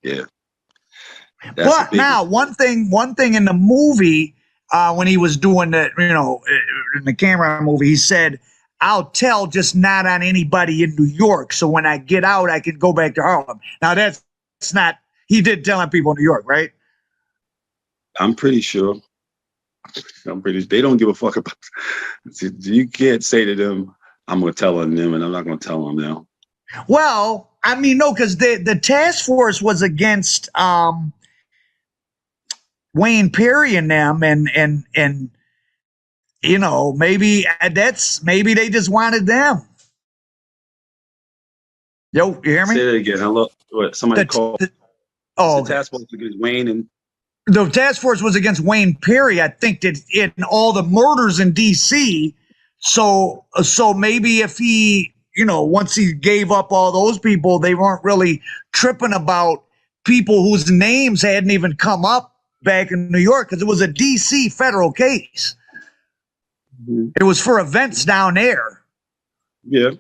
Yeah. But now one thing in the movie, when he was doing the, in the camera movie, he said, "I'll tell, just not on anybody in New York. So when I get out, I can go back to Harlem." Now that's not, he did tell on people in New York, right? I'm pretty sure. They don't give a fuck about. You can't say to them, "I'm going to tell on them," and I'm not going to tell them now. Well, I mean, no, because the task force was against Wayne Perry and them, and maybe they just wanted them. Yo, you hear me? Say that again. Hello. What? Somebody called. The task force against Wayne and. The task force was against Wayne Perry, I think, that in all the murders in D.C. So maybe if he, once he gave up all those people, they weren't really tripping about people whose names hadn't even come up back in New York, because it was a D.C. federal case. Mm-hmm. It was for events down there. Yeah.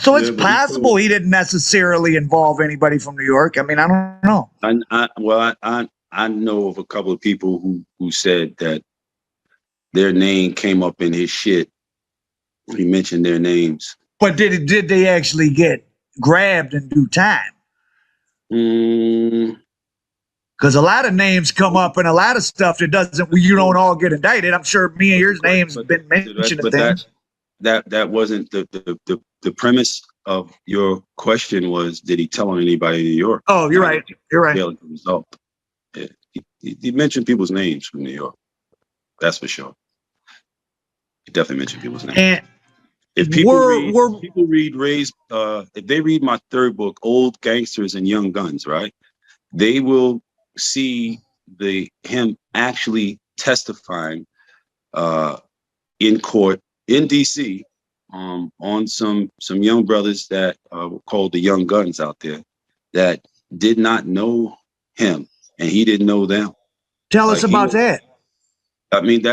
So it's possible he didn't necessarily involve anybody from New York. I mean, I don't know. I know of a couple of people who said that their name came up in his shit. He mentioned their names. But did they actually get grabbed in due time? Because a lot of names come up and a lot of stuff that you don't all get indicted. I'm sure me and your name's been mentioned. But that wasn't the premise of your question. Was, did he tell on anybody in New York? Oh, you're right. You're right. Result. Yeah. He mentioned people's names from New York. That's for sure. He definitely mentioned people's names. And if people read Ray's, if they read my third book, Old Gangsters and Young Guns, right, they will see him actually testifying in court in D.C. On some young brothers that were called the Young Guns out there that did not know him. And he didn't know them. Tell us about that. I mean,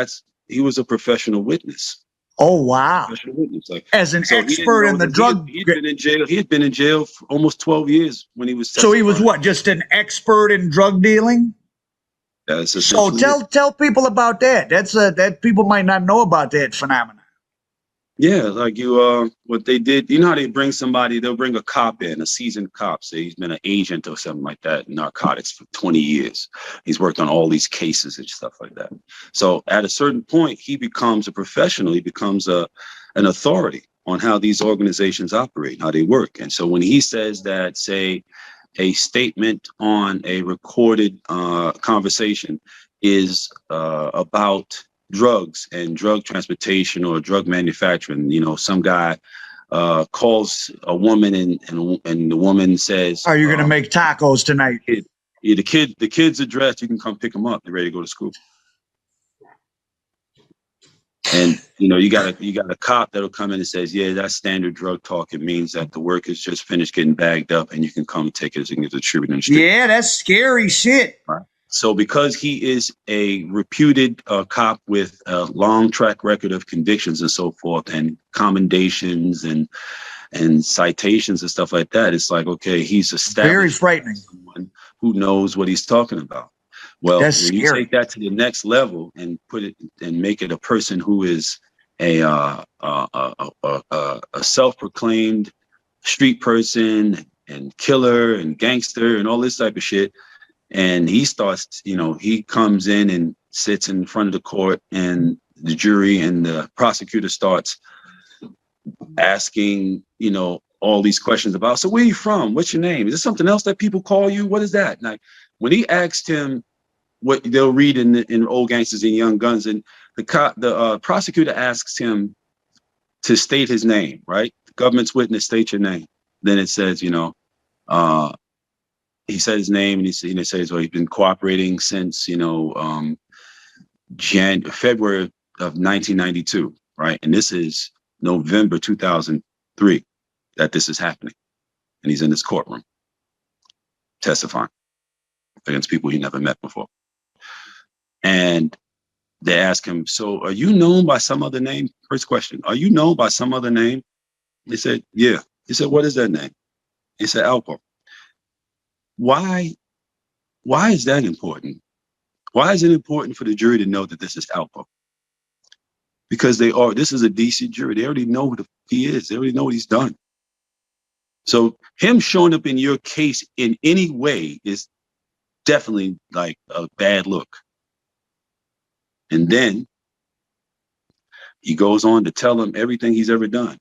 he was a professional witness. Oh, wow. Professional witness. As an expert in the drug. He'd been in jail. He had been in jail for almost 12 years when he was testifying. So he was what? Just an expert in drug dealing? So tell people about that. That people might not know about that phenomenon. Yeah, like what they did, how they bring somebody, they'll bring a cop in, a seasoned cop, say he's been an agent or something like that in narcotics for 20 years. He's worked on all these cases and stuff like that. So at a certain point, he becomes a professional. He becomes an authority on how these organizations operate, how they work. And so when he says that, say, a statement on a recorded conversation is about drugs and drug transportation or drug manufacturing, some guy calls a woman and the woman says, "Are you going to make tacos tonight?" The kid's address, you can come pick them up. They're ready to go to school. And you got a cop that'll come in and says, "Yeah, that's standard drug talk. It means that the work is just finished getting bagged up and you can come take it and get distributed in the street." Yeah, that's scary shit. Right. So because he is a reputed cop with a long track record of convictions and so forth, and commendations and citations and stuff like that, it's like, okay, he's established. Very frightening. Someone who knows what he's talking about. Well, that's when scary. You take that to the next level and put it and make it a person who is a self-proclaimed street person and killer and gangster and all this type of shit. And he starts, he comes in and sits in front of the court and the jury and the prosecutor starts asking, all these questions about, so where are you from? What's your name? Is this something else that people call you? What is that? Like when he asked him what they'll read in Old Gangsters and Young Guns, and the prosecutor asks him to state his name, right? The government's witness, state your name. Then it says, he said his name and he says, well, he's been cooperating since, February of 1992, right? And this is November 2003 that this is happening. And he's in this courtroom testifying against people he never met before. And they ask him, so are you known by some other name? First question, are you known by some other name? They said, yeah. He said, what is that name? He said, Alpo. why is that important? Why is it important for the jury to know that this is Alpo? Because this is a DC jury. They already know who he is. They already know what he's done. So him showing up in your case in any way is definitely like a bad look. And then he goes on to tell him everything he's ever done.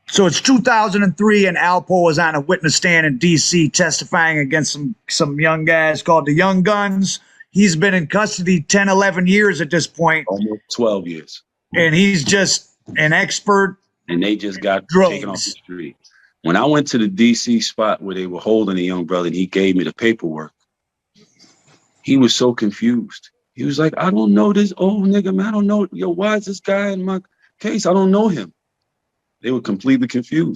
So it's 2003, and Alpo was on a witness stand in D.C. testifying against some young guys called the Young Guns. He's been in custody 10, 11 years at this point. Almost 12 years. And he's just an expert. And they just got taken off the Drugs. street. When I went to the D.C. spot where they were holding the young brother and he gave me the paperwork, he was so confused. He was like, I don't know this old nigga, man. I don't know. Yo, why is this guy in my case? I don't know him. They were completely confused.